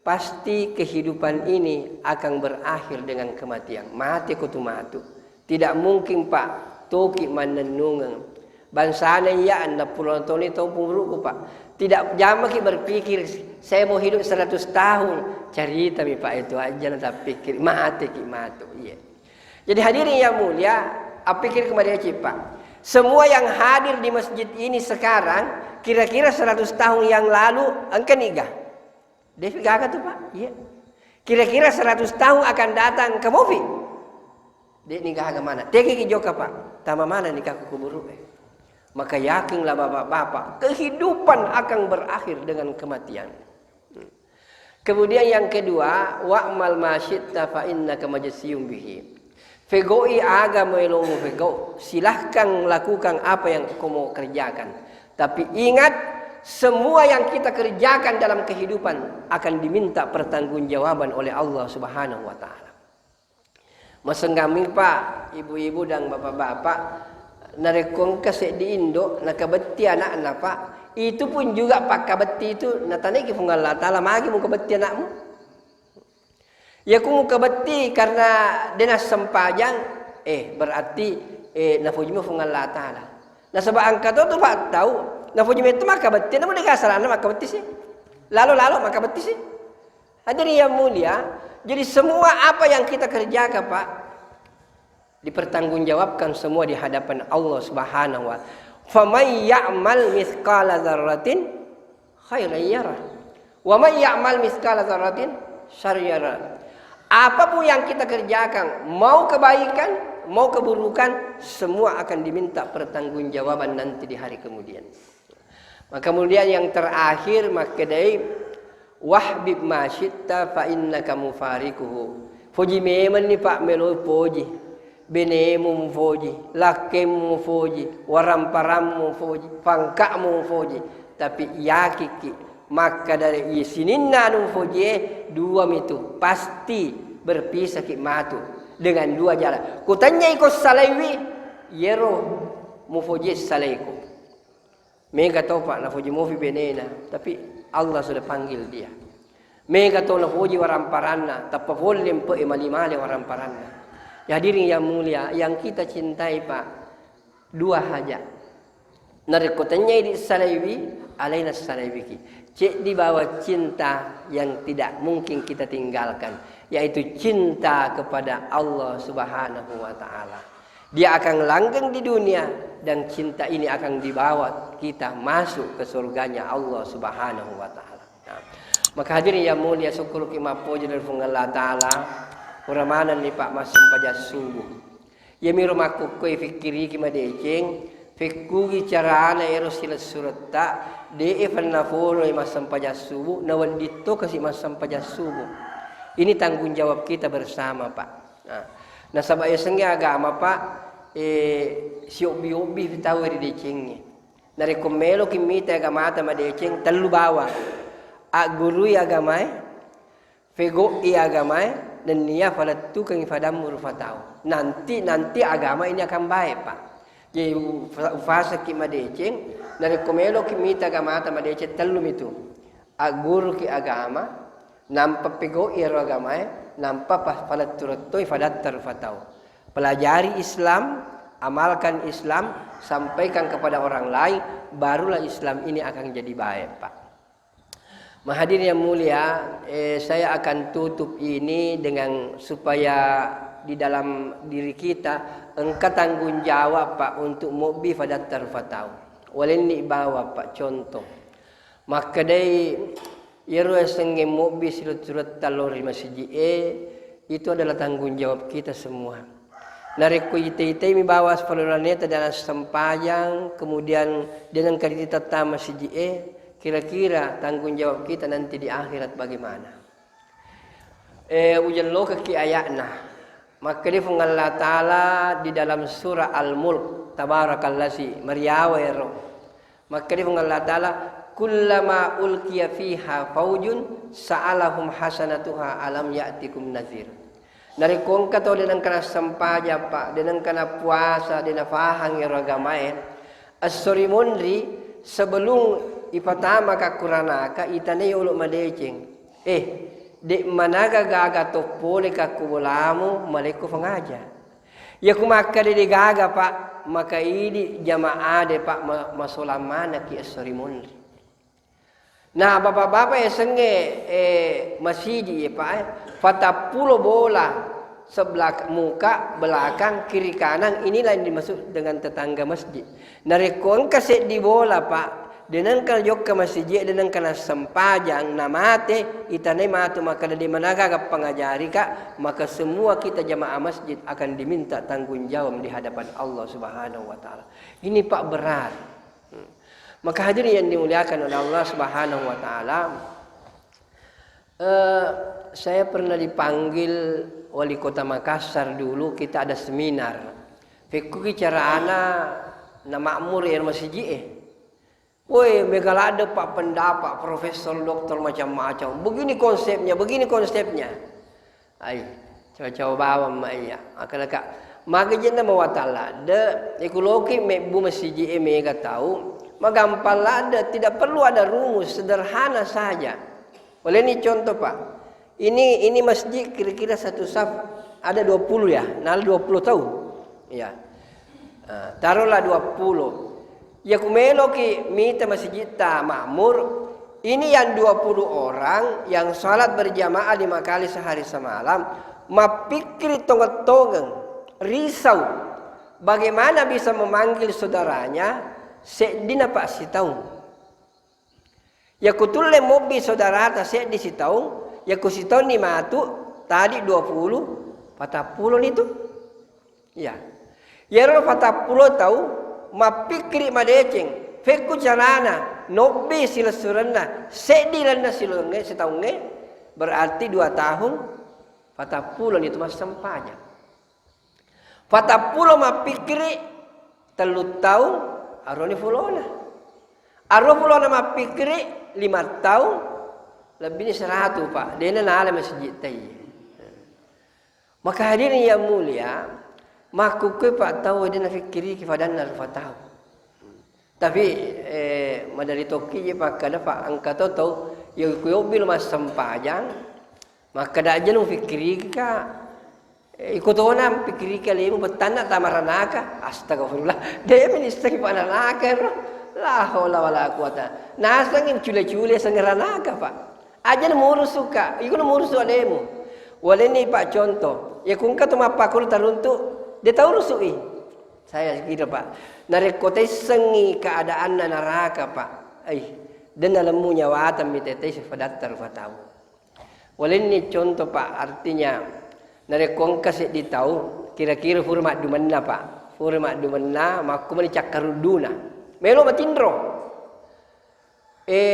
pasti kehidupan ini akan berakhir dengan kematian. Mati kutumatu. Tidak mungkin Pak toki manenungan. Bansana ya anda pulau toni tau pumuruku Pak. Tidak jamaki berpikir saya mau hidup 100 tahun. Cerita mi Pak itu aja nanti pikir mati ki matu. Iya. Jadi hadirin yang mulia, pikir kembali aja Pak. Semua yang hadir di masjid ini sekarang kira-kira 100 tahun yang lalu engkau nikah. Devi gak tuh Pak? Iya. Kira-kira 100 tahun akan datang ke Mofi. Dia nikah ke mana? Tegi joka Pak. Tama mana nikah ke kuburu Maka yakinlah bapak-bapak, kehidupan akan berakhir dengan kematian. Kemudian yang kedua, wa'mal ma syitta fa innaka majziyun bihi. Fegoi agama elomu fego. Silahkan lakukan apa yang kau mau kerjakan. Tapi ingat, semua yang kita kerjakan dalam kehidupan akan diminta pertanggungjawaban oleh Allah Subhanahu wa taala. Masenggami Pak, ibu-ibu dan bapak-bapak, narekong kasih di Indo, nakabeti anak-anak Pak, itu pun juga Pak kabeti itu, natane ki fungal Allah taala magi mu kabeti anakmu. Ya ku mu kabeti karena denas sempajang, berarti nafujimu fungal Allah taala. Nah sebab angka tu Pak tahu, nafujimu itu maka beti, namun dikasar anak maka beti sih. Lalu maka beti sih. Hadirin yang mulia, jadi semua apa yang kita kerjakan Pak dipertanggungjawabkan semua di hadapan Allah Subhanahu wa taala. Faman ya'mal mithqala dzarratin khairan yarah wa man ya'mal mithqala dzarratin syarran yarah. Apapun yang kita kerjakan, mau kebaikan, mau keburukan, semua akan diminta pertanggungjawaban nanti di hari kemudian. Maka kemudian yang terakhir maka dai wahbib ma syitta fa innaka mufarikuhu. Foji meman ni Pak melo poji. Benemu foji, lakemu foji, waramparamu foji, pangkamu foji. Tapi yakiki maka dari isininna nu foji dua itu pasti berpisah ki matu dengan dua jalan. Kutanya ikut salaiwi yero mu foji salaiku. Mereka tahu Pak na foji mu fi benena, tapi Allah sudah panggil dia. Mereka tahu na foji waramparanna, tapi volim pe mali-mali waramparanna. Ya hadirin yang mulia, yang kita cintai Pak, dua saja. Narikotanya di salaiwi, alaina salaibiki. Cek di bawah cinta yang tidak mungkin kita tinggalkan, yaitu cinta kepada Allah Subhanahu wa taala. Dia akan langgeng di dunia dan cinta ini akan dibawa kita masuk ke surganya Allah Subhanahu wa taala. Nah, maka hadirin yang mulia, syukur kita puji dari Allah taala. Uramanan ni Pak masum pajas subuh. Ya mi rumah kukui fikiri kima deceng, fikuri carana ero silat surata de evan nafolo masam pajas subuh, nawan dito kasi masam pajas subuh. Ini tanggung jawab kita bersama Pak. Nah sabaya sengge agama Pak, siobi-obi tahu di decengnya. Nare komelo kimita agama ta ma deceng telu bawa. Guru agamai, fego agamai. Dan niya falatu kang ifadamur fatau. Nanti agama ini akan baik Pak. Jadi fasa ki madeceng dari komelo ki mita agama ta madeceng telum itu. Guru ki agama nampa pego iro agama nampa falatu ifadatar fatau. Pelajari Islam, amalkan Islam, sampaikan kepada orang lain, barulah Islam ini akan jadi baik Pak. Hadirin yang mulia, saya akan tutup ini dengan supaya di dalam diri kita engkau tanggung jawab Pak untuk mobi fadat tarfatau. Waleni bawa Pak contoh. Maka dai yero senge mobi surat talori masjid itu adalah tanggung jawab kita semua. Narik ite mi bawa sepenuhnya dalam sempayang, kemudian dengan kita tama masjid kira-kira tanggung jawab kita nanti di akhirat bagaimana? Ujan lo ke ayatna. Maka dia Allah Ta'ala di dalam surah Al-Mulk tabarakalladzi Maryawa ya roh. Maka dia Allah Ta'ala kullama ulqiya fiha faujun sa'alahum hasanatuha alam ya'tikum nazir. Dari kongka tau dengan kana sampaja pak, dengan kana puasa, dengan fahang yang ragamain. As-sori mondri sebelum ipatama ka kuranaka itane uluk madeceng. Dek managa gaga topole ka kubulamu maleku fangaja. Ya kumaka de gaga pak, maka ini jamaah de pak masolamana ki as-sori mondri. Nah bapak-bapak yang senge masjid ya pak, 40 bola sebelah muka, belakang, kiri kanan inilah yang dimaksud dengan tetangga masjid. Narekon kaset di bola pak, dengan kaljok ke masjid dengan kana sempajang namate itane matu maka di managa ka pengajari kak, maka semua kita jamaah masjid akan diminta tanggung jawab di hadapan Allah Subhanahu wa taala. Ini pak berat. Maka hadirin yang dimuliakan oleh Allah Subhanahu wa taala, saya pernah dipanggil wali kota Makassar dulu, kita ada seminar. Fikku bicara na makmur yang masjid. Woi, megala ada pak pendapat, profesor, doktor macam-macam. Begini konsepnya. Ai, coba bawa maya. Akal-akal. Maka jenna mawatala. De ekologi bu masjid mega tahu. Magampal ada, tidak perlu ada rumus, sederhana saja. Oleh ini contoh pak, ini masjid kira-kira satu saf ada 20 ya, nah 20 tahu, ya, taruhlah 20. Ya kumelo ki mita masjid ta makmur, ini yang 20 orang yang salat berjamaah 5 kali sehari semalam, mapikir tonget-tongeng, risau, bagaimana bisa memanggil saudaranya. Sedina pak si tahu. Ya kutulle mobil saudara ta sedi si tahu. Ya ku si tahu ni matu tadi 20 40 itu. Ya. Ya ro 40 tahu mapikri madeceng. Feku carana nobi sila suranna sedi lana silunge si tahu nge berarti 2 tahun 40 itu mas sampanya. 40 mapikri 3 tahun aroni fulona. Aroni fulona mapikri 5 tahun lebih 100 pak. Dia nala masjid tay. Maka hadirin yang mulia, makuke pak tahu dia nafikiri kifadan alfa tahu. Tapi madari toki je pak kada pak angka tahu yang kuyobil mas sampajang maka dak je fikiri ka ikutona pikiri kali mu betana tamaranaka astagfirullah dia ministeri pananaka la haula wala quwata nasangin cule-cule sangeranaka pak aja murus suka iku murus alemu waleni pak contoh ya kun ka tuma pakul taruntu dia tahu rusui saya kira pak dari kota sengi keadaan neraka pak dan dalam nyawatan mitete sifadatar fatau waleni contoh pak artinya nare kongkas di tahu kira-kira hurmat dumanna pak hurmat dumanna maku mani cakaruduna melo matindro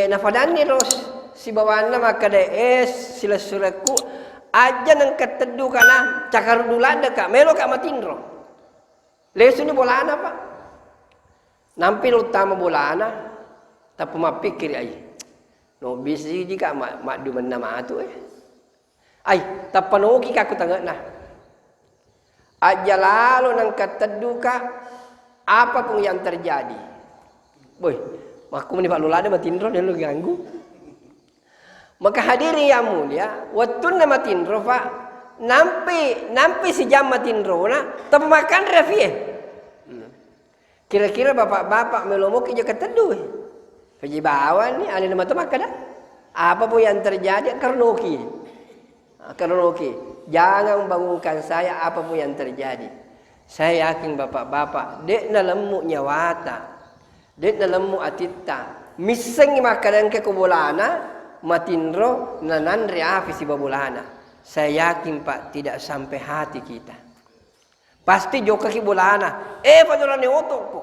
nafadani ros si bawana maka de sila suraku aja nang katedu kana cakarudulanda kak melo kak matindro lesuni bolana pak nampil utama bolana tapi mapikir ai no bisi jika mak dumanna matu tapanogi ka kutangga nah. Aja lalu nang kateduka apapun yang terjadi. Boy, maku meni Pak Lulada matindro dan lu ganggu. Maka hadirin yang mulia, wattuna matindro Pak, nampi si jam matindro na, tapi makan rafie. Kira-kira bapak-bapak melomo ki katedu. Pejibawan ni ali nama tu makada. Apapun yang terjadi karnoki. Jangan bangunkan saya apapun yang terjadi. Saya yakin bapak-bapak, dek na lemu nyawata, dek na lemu atita, miseng makanan ke kubulana, matindro nanan reafi si babulana. Saya yakin pak tidak sampai hati kita. Pasti joka ki bolana. Padora ne oto po.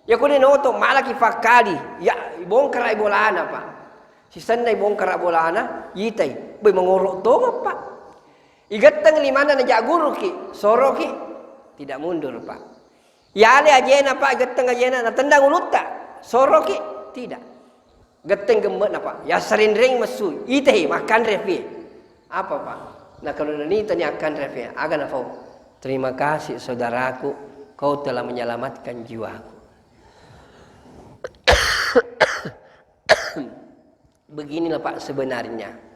Ya ko ne oto malaki fakali. Ya bongkar ai bolana pa. Si sanay bongkar bolana yitai. Boy mangorok to pa. Igatang limana na jaguru ki, soro ki tidak mundur pak. Yale ajena pak, gatang ajena na tendang ulut tak, soro ki tidak. Gatang gemet apa? Ya serindring mesu, iteh makan refi. Apa pak? Nah kalau ini tanya akan refi, agan apa? Terima kasih saudaraku, kau telah menyelamatkan jiwaku. Beginilah pak sebenarnya.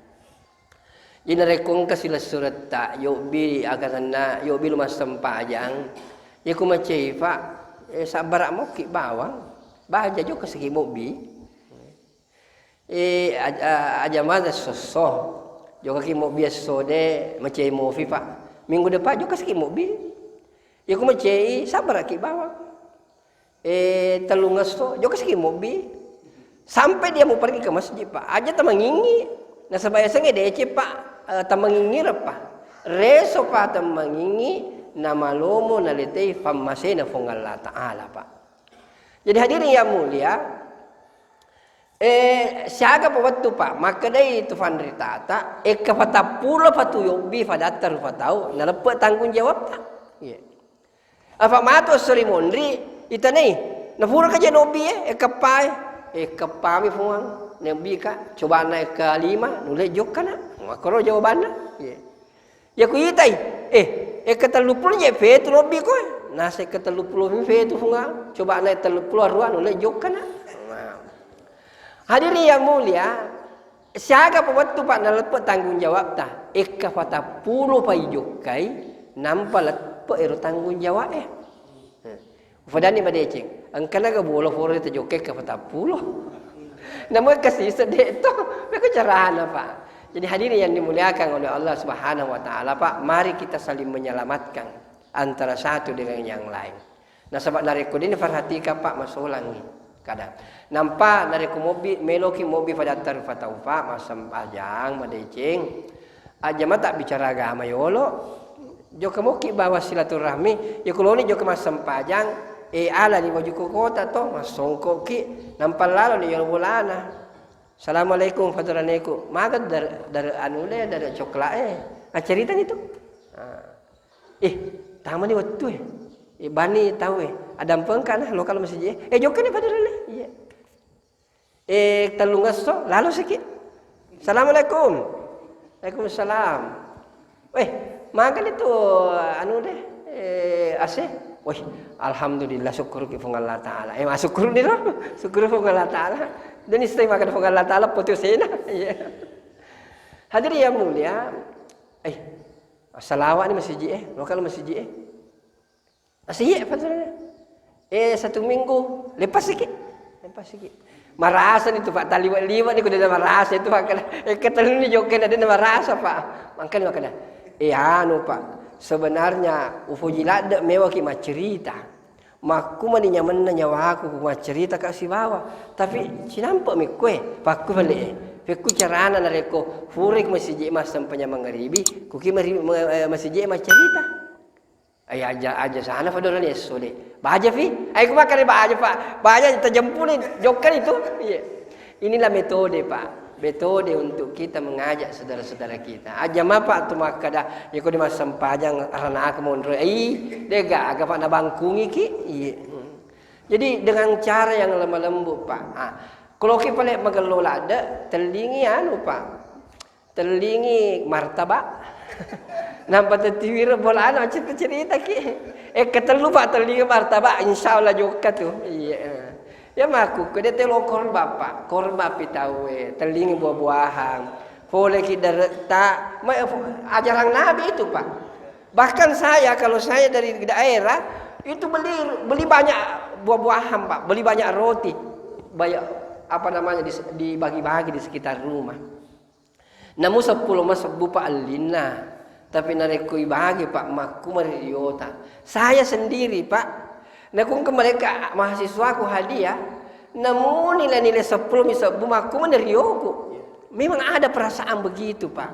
Jadi rekong kasih surat tak, yobi agasana, yobi lumah sempajang. Ya ku macai pak, sabar mau ki bawang, baca juga segi mobi. Aja mana sosoh, juga ki mobi sode macai mobi pak. Minggu depan juga segi mobi. Ya ku macai sabar ki bawang. Telungas to, juga segi mobi. Sampai dia mau pergi ke masjid pak, aja temangingi. Nah sebaya senge dece pak. Tamangingi apa? Reso pa tamangingi nama lomo nalitei fammasena fong Allah Ta'ala pak. Jadi hadirin yang mulia, siaga pa waktu pak, maka day itu fanritata, kapata pula patu yobi fadatar fatau, nalepa tanggung jawab tak? Yeah. Apa mato suri mondri, itanay, nafura ka dyan obi kapay, kapami fungang, nabi ka, coba naik ke 5, nulai jok ka na. Makro jawabannya, ya ku itai, ketelupul je fe tu lobi ko, nasi ketelupul fe tu funga, coba naik telupul ruan oleh jokana. Hadirin yang mulia, siaga pembantu pak nalepa tanggung jawab ta, fata pulo pai jokai, nampalat pe ero tanggung jawab Fadani badecing, angkana ga bolo fore te jokai ka fata pulo. Namun kasih sedek tu, mereka carahan apa? Jadi hadirin yang dimuliakan oleh Allah Subhanahu wa taala, Pak, mari kita saling menyelamatkan antara satu dengan yang lain. Nah, sebab dari ini perhatikan Pak masulang ni. Kadang nampak dari mobil meloki mobil pada terfatau Pak masam pajang madecing. Aja mah tak bicara agama yolo. Jo kemoki bawa silaturahmi, ya kalau ni jo masam pajang ala ni waju kota to masongko ki nampak lalu ni yolo bolana. Assalamualaikum fadaraneku. Maka dari anule dari coklat cerita itu. Taman ni waktu bani tahu ada pengkan lokal masjid. Jokan ni fadarane. Iya. Telungas so lalu sikit. Assalamualaikum. Waalaikumsalam. Makan itu ase. Alhamdulillah syukur ke Allah Ta'ala. Syukur ni roh. Syukur ke Allah Ta'ala. Dan istri makan ke Allah Ta'ala putusina. Hadirin yang mulia. Salawat ni masjid lokal masjid masjid apa tu? Satu minggu lepas sikit. Marasan itu Pak taliwat-liwat ni kuda marasa itu Pak. Katalu ni joken ada marasa Pak. Makanya makana. Pak. Sebenarnya ufujilat dak mewah ki cerita. Maku mani nyaman nyawa aku ku cerita kasih bawa. Tapi cinampak mi kue paku balik. Feku carana nareko furik masjid mas sampanya mangaribi. Kuki masjid mas cerita. Aja sana fadoran yesole. Baja fi. Aku makan baja Pak. Baja terjempulin jokan itu. Inilah metode Pak. Metode untuk kita mengajak saudara-saudara kita. Aja mapa tu makada ya ko di mas sampajang arana aku mondro. Dega agak Pak na bangkungi ki. Jadi dengan cara yang lemah lembut Pak. Kalau kita paling mengelola ada telingi Pak. Telingi martabak. Nampak tertiwir bola cerita ki. Ketelu Pak telingi martabak insyaallah juga tu. Ya maku dia telo korba Pak. Korba pitawe, telingi buah-buahan. Boleh kita tak ajaran Nabi itu Pak. Bahkan saya kalau saya dari daerah itu beli banyak buah-buahan Pak, beli banyak roti. Banyak apa namanya dibagi-bagi di sekitar rumah. Namun 10 mas Pak Alina. Tapi narekui bagi Pak maku mariota. Saya sendiri Pak. Nah kung ke mereka mahasiswaku hadiah, namun nilai-nilai 10 misalnya bumaku menerioku. Memang ada perasaan begitu Pak.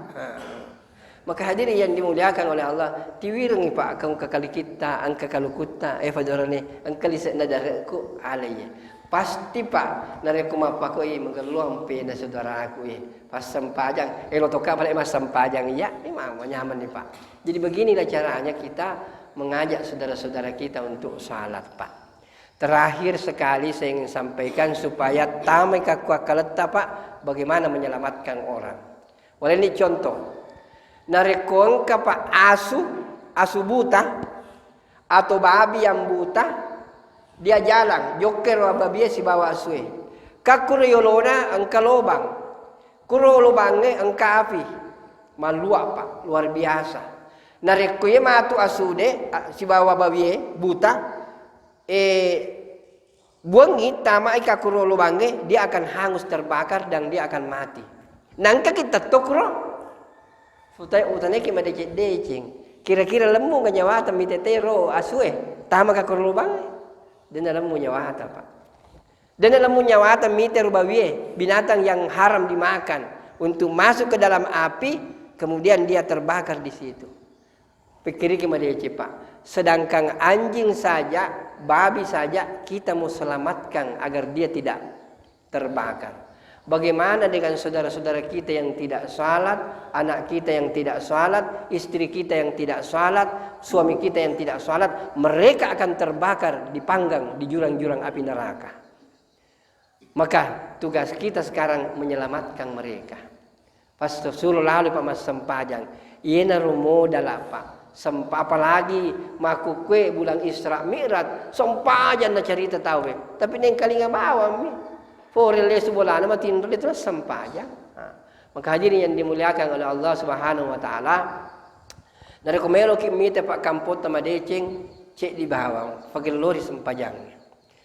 Maka hadirin yang dimuliakan oleh Allah, tiwirengi pak kau kekali kita, angka kalau kuta, fadorane, angkali senadaku alayya. Pasti pak, nareku mapa ko mengeluang pena saudara aku pas sempajang, lo toka balik mas sempajang ya, ini mau nyaman nih pak. Jadi beginilah caranya kita mengajak saudara-saudara kita untuk salat pak. Terakhir sekali saya ingin sampaikan supaya tamai kakuakaleta pak, bagaimana menyelamatkan orang. Oleh ini contoh. Narekong kapa asu buta atau babi yang buta, dia jalan joker wa babi si bawa asue kakure yolona angka lobang kuro lobange angka api maluak pak luar biasa. Narekoye matu asude si bawa babi buta buangi tamai kakuro lobange, dia akan hangus terbakar dan dia akan mati. Nangka kita tokro utai utane ki made decing. Kira-kira lemu ka nyawata mitetero asue tama ka korlubang. Dan lemu nyawata pak. Dan lemu nyawata miteru bawie binatang yang haram dimakan untuk masuk ke dalam api kemudian dia terbakar di situ. Pikir ki made pak. Sedangkan anjing saja, babi saja kita mau selamatkan agar dia tidak terbakar. Bagaimana dengan saudara-saudara kita yang tidak salat, anak kita yang tidak salat, istri kita yang tidak salat, suami kita yang tidak salat, mereka akan terbakar, dipanggang di jurang-jurang api neraka. Maka tugas kita sekarang menyelamatkan mereka. Pas suruh lalu Pak Mas sempajang, iena rumo dalapa. Apalagi maku kue bulan Isra Mi'raj, sempajang na cerita tahu. Tapi neng kali nggak bawa mi. Forele sebulan matin itu sempajang. Maka hadirin yang dimuliakan oleh Allah Subhanahu wa taala, dari komelo kimite pak kampot sama deceng cek di bawah, pakai lori sempajang.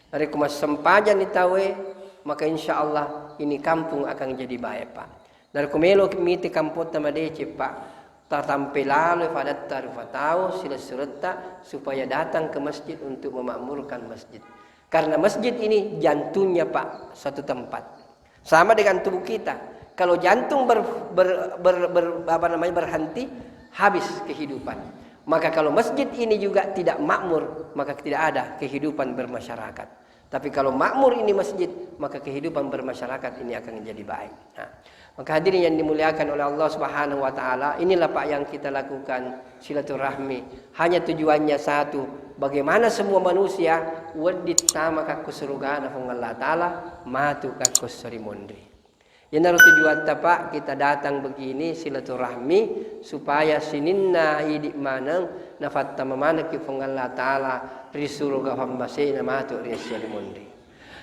Dari kumas sempajang ditawe, maka insya Allah ini kampung akan jadi baik pak. Dari komelo kimite kampot sama deceng pak, tatampilalu fadat tarufatau sila surata supaya datang ke masjid untuk memakmurkan masjid. Karena masjid ini jantungnya pak satu tempat. Sama dengan tubuh kita. Kalau jantung berhenti, habis kehidupan. Maka kalau masjid ini juga tidak makmur, maka tidak ada kehidupan bermasyarakat. Tapi kalau makmur ini masjid, maka kehidupan bermasyarakat ini akan menjadi baik. Nah, maka hadirin yang dimuliakan oleh Allah Subhanahu wa taala, inilah Pak yang kita lakukan silaturahmi. Hanya tujuannya satu, bagaimana semua manusia wadit tama ka kusurugana fung Allah taala matu ka kusurimondri. Yang harus tujuan Pak kita datang begini silaturahmi supaya sininna hidik manang nafat tamamana ki fung Allah taala risuruga hambasena matu risurimondri.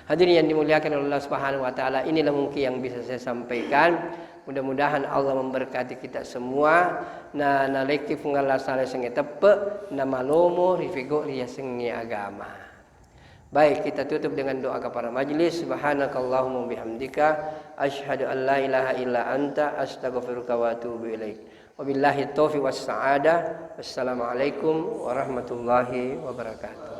Hadirin yang dimuliakan oleh Allah Subhanahu wa taala, inilah mungkin yang bisa saya sampaikan. Mudah-mudahan Allah memberkati kita semua. Na naleki fungala sale sing tepe na malomo rifigo riya sing agama. Baik, kita tutup dengan doa kepada majelis. Subhanakallahumma bihamdika asyhadu an la ilaha illa anta astaghfiruka wa atubu ilaik. Wabillahi taufiq was sa'adah. Wassalamualaikum warahmatullahi wabarakatuh.